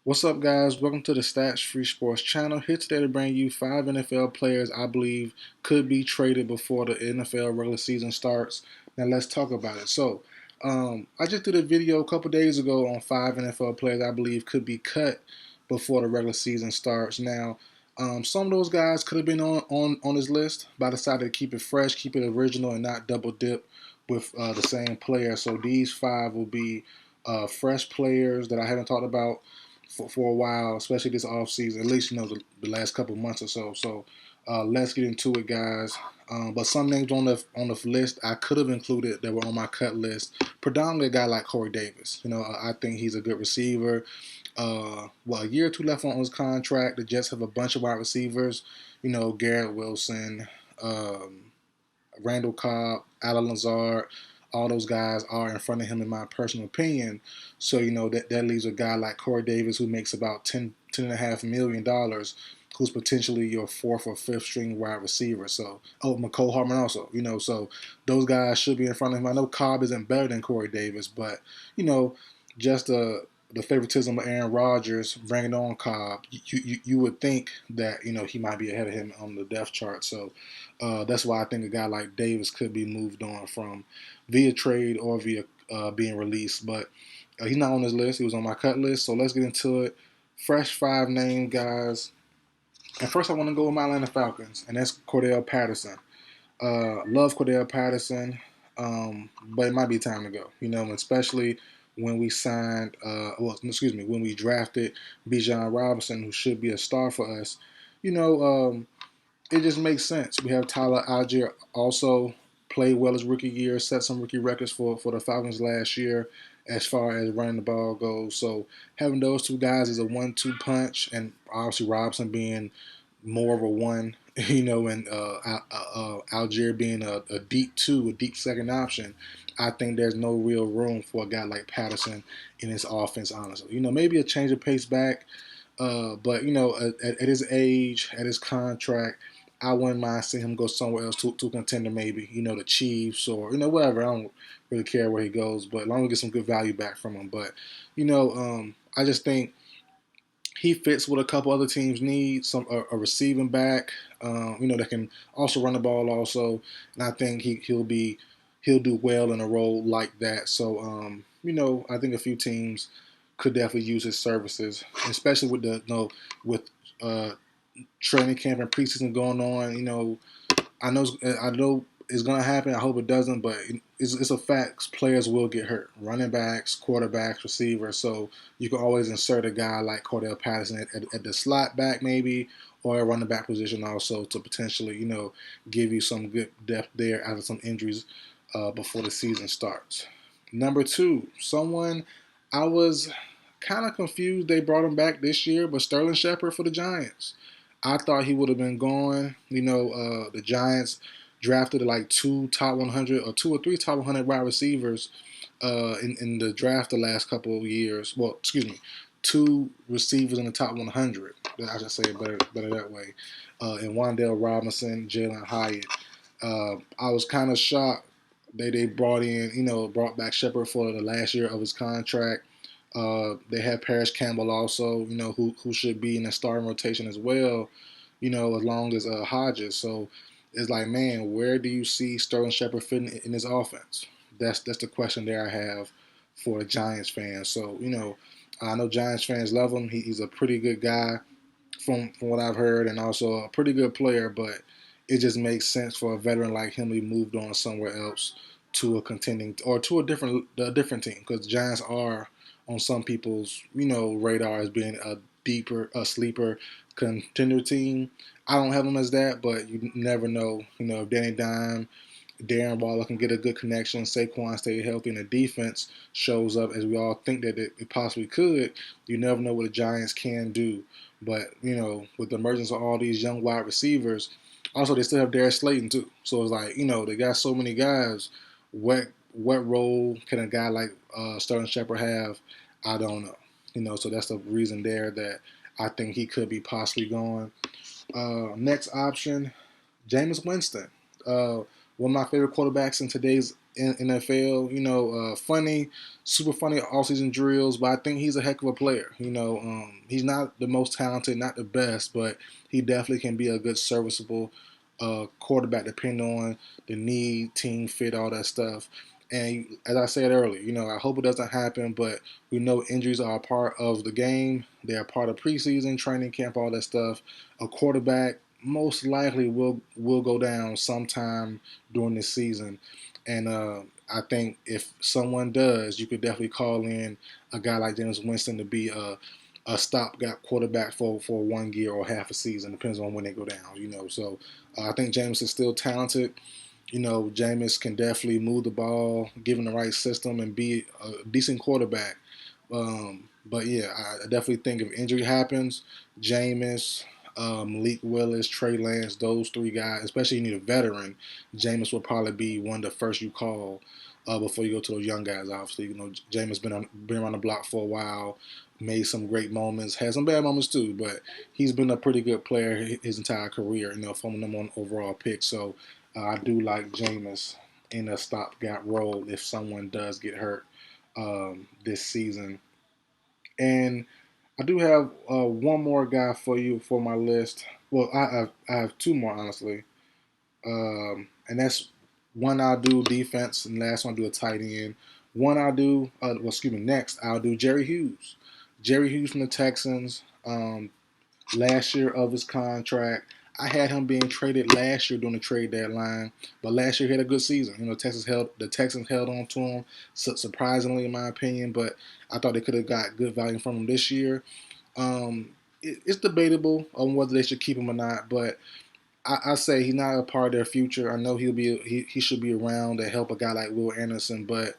What's up, guys? Welcome to the Stats Free Sports channel. Here today to bring you 5 NFL players I believe could be traded before the NFL regular season starts. Now, let's talk about it. I just did a video a couple days ago on 5 NFL players I believe could be cut before the regular season starts. Now, some of those guys could have been on this list, but I decided to keep it fresh, keep it original, and not double dip with the same player. So these five will be fresh players that I haven't talked about for a while, especially this off season. At least the last couple months or so. Let's get into it, guys. But some names on the list I could have included that were on my cut list. Predominantly a guy like Corey Davis. I think he's a good receiver. A year or two left on his contract. The Jets have a bunch of wide receivers. Garrett Wilson, Randall Cobb, Alan Lazard, all those guys are in front of him in my personal opinion. So, that leaves a guy like Corey Davis who makes about $10.5 million, who's potentially your fourth or fifth string wide receiver. So, McCole Hartman also, so those guys should be in front of him. I know Cobb isn't better than Corey Davis, but, just the favoritism of Aaron Rodgers bringing on Cobb, you would think that he might be ahead of him on the depth chart. So that's why I think a guy like Davis could be moved on from via trade or via being released. But he's not on this list. He was on my cut list. So let's get into it. Fresh five name guys. And first I want to go with my Atlanta Falcons, and that's Cordarrelle Patterson. Love Cordarrelle Patterson, but it might be time to go. Especially when we signed, when we drafted Bijan Robinson, who should be a star for us. It just makes sense. We have Tyler Algier also played well his rookie year, set some rookie records for the Falcons last year as far as running the ball goes. So having those two guys is a 1-2 punch, and obviously Robinson being more of a one, and Algier being a deep two, a deep second option. I think there's no real room for a guy like Patterson in his offense, honestly. Maybe a change of pace back, but at his age, at his contract, I wouldn't mind seeing him go somewhere else to a contender, maybe the Chiefs or whatever. I don't really care where he goes, but as long as we get some good value back from him. But I just think he fits what a couple other teams need, a receiving back, that can also run the ball also, and I think he'll do well in a role like that. So I think a few teams could definitely use his services, especially with with training camp and preseason going on. I know it's gonna happen. I hope it doesn't, but it's a fact. Players will get hurt. Running backs, quarterbacks, receivers. So you can always insert a guy like Cordarrelle Patterson at the slot back maybe, or a running back position also to potentially give you some good depth there after some injuries before the season starts. Number two, someone I was kind of confused they brought him back this year, but Sterling Shepard for the Giants. I thought he would have been gone. The Giants drafted like two top 100 or two or three top 100 wide receivers in the draft the last couple of years. Well, excuse me, two receivers in the top 100. I should say it better that way. And Wan'Dale Robinson, Jalen Hyatt. I was kind of shocked they brought back Shepard for the last year of his contract. They have Paris Campbell also, who should be in the starting rotation as well, as long as Hodges. So it's like, man, where do you see Sterling Shepard fitting in his offense? That's the question there I have for the Giants fans. So, I know Giants fans love him. He's a pretty good guy from what I've heard, and also a pretty good player, but it just makes sense for a veteran like him to be moved on somewhere else to a contending or to a different team, because the Giants are on some people's radar as being a sleeper contender team. I don't have them as that, but you never know. If Danny Dime, Darren Waller can get a good connection, Saquon stay healthy, and the defense shows up as we all think that it possibly could, you never know what the Giants can do. But, with the emergence of all these young wide receivers, also they still have Darius Slayton too. So it's like, they got so many guys. What role can a guy like Sterling Shepard have? I don't know. So that's the reason there that I think he could be possibly gone. Next option, Jameis Winston. One of my favorite quarterbacks in today's in NFL. Funny, super funny all-season drills, but I think he's a heck of a player. He's not the most talented, not the best, but he definitely can be a good, serviceable quarterback, depending on the need, team fit, all that stuff. And as I said earlier, I hope it doesn't happen, but we know injuries are a part of the game. They are part of preseason, training camp, all that stuff. A quarterback most likely will go down sometime during this season, and I think if someone does, you could definitely call in a guy like Jameis Winston to be a stopgap quarterback for 1 year or half a season, depends on when they go down. So I think Jameis is still talented. Jameis can definitely move the ball, given the right system, and be a decent quarterback. But yeah, I definitely think if injury happens, Jameis, Malik Willis, Trey Lance, those three guys, especially you need a veteran, Jameis will probably be one of the first you call before you go to those young guys. Obviously, Jameis been around the block for a while, made some great moments, had some bad moments too, but he's been a pretty good player his entire career. From the number one overall pick. So I do like Jameis in a stopgap role if someone does get hurt this season. And I do have one more guy for you for my list. Well, I have two more honestly, and that's one I'll do defense, and last one I'll do a tight end. One I'll do, next I'll do Jerry Hughes. Jerry Hughes from the Texans. Last year of his contract. I had him being traded last year during the trade deadline, but last year he had a good season. The Texans held on to him, surprisingly in my opinion, but I thought they could have got good value from him this year. It's debatable on whether they should keep him or not, but I say he's not a part of their future. I know he should be around to help a guy like Will Anderson, but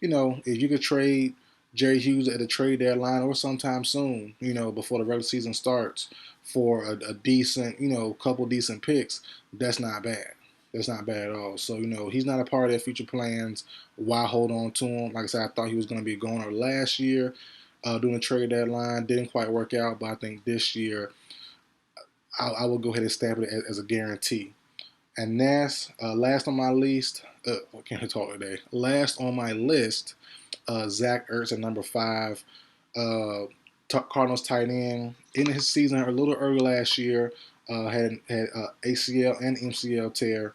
if you could trade Jerry Hughes at the trade deadline or sometime soon, before the regular season starts for a decent, couple decent picks, that's not bad. That's not bad at all. So he's not a part of their future plans. Why hold on to him? Like I said, I thought he was going to be a goner last year during the trade deadline. Didn't quite work out, but I think this year I will go ahead and stamp it as a guarantee. And that's last on my list. I can't talk today. Last on my list, Zach Ertz at number 5. Cardinals tight end. In his season a little early last year, had ACL and MCL tear.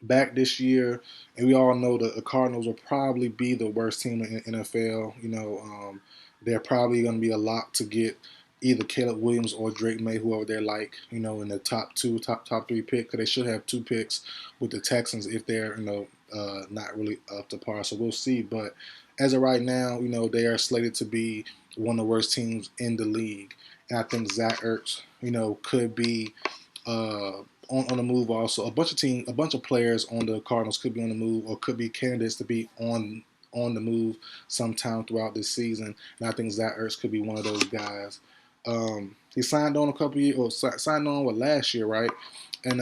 Back this year, and we all know that the Cardinals will probably be the worst team in the NFL. They're probably going to be a lock to get either Caleb Williams or Drake May, whoever they're like, in the top three pick. Because they should have 2 picks with the Texans if they're, not really up to par. So we'll see. But as of right now, they are slated to be one of the worst teams in the league. And I think Zach Ertz, could be on the move also. A bunch of players on the Cardinals could be on the move or could be candidates to be on the move sometime throughout this season. And I think Zach Ertz could be one of those guys. He signed on a couple years, or signed on last year, right? And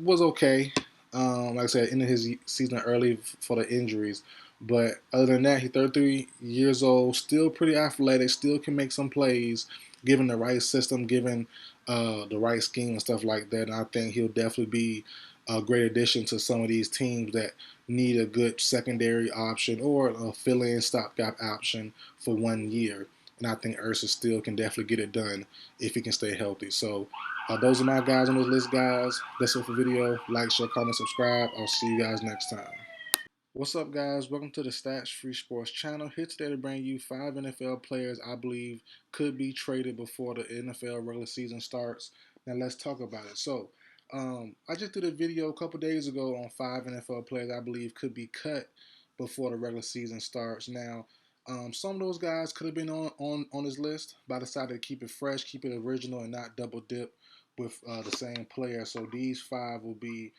was okay. Like I said, ended his season early for the injuries. But other than that, he's 33 years old, still pretty athletic, still can make some plays, given the right system, given the right scheme and stuff like that. And I think he'll definitely be a great addition to some of these teams that need a good secondary option or a fill-in stopgap option for 1 year. And I think Ursa still can definitely get it done if he can stay healthy. So those are my guys on this list, guys. That's it for the video. Like, share, comment, subscribe. I'll see you guys next time. What's up, guys? Welcome to the Stats Free Sports channel. Here today to bring you 5 NFL players I believe could be traded before the NFL regular season starts. Now let's talk about it. So, I just did a video a couple days ago on 5 NFL players I believe could be cut before the regular season starts. Now, some of those guys could have been on this list, but I decided to keep it fresh, keep it original, and not double dip with the same player. So these 5 will be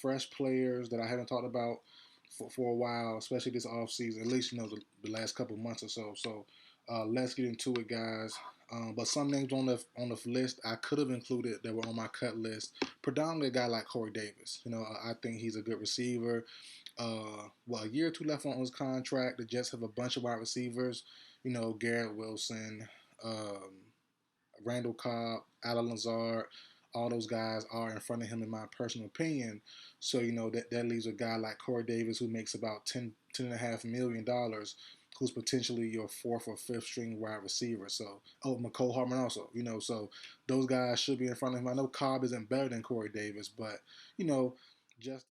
fresh players that I haven't talked about for a while, especially this off season, at least the last couple months or so. So let's get into it, guys. But some names on the list I could have included that were on my cut list. Predominantly a guy like Corey Davis. I think he's a good receiver. A year or 2 left on his contract. The Jets have a bunch of wide receivers. Garrett Wilson, Randall Cobb, Alan Lazard. all those guys are in front of him, in my personal opinion. So, that leaves a guy like Corey Davis who makes about $10.5 million, who's potentially your fourth or fifth string wide receiver. So, McCole Hartman also, so those guys should be in front of him. I know Cobb isn't better than Corey Davis, but, you know, just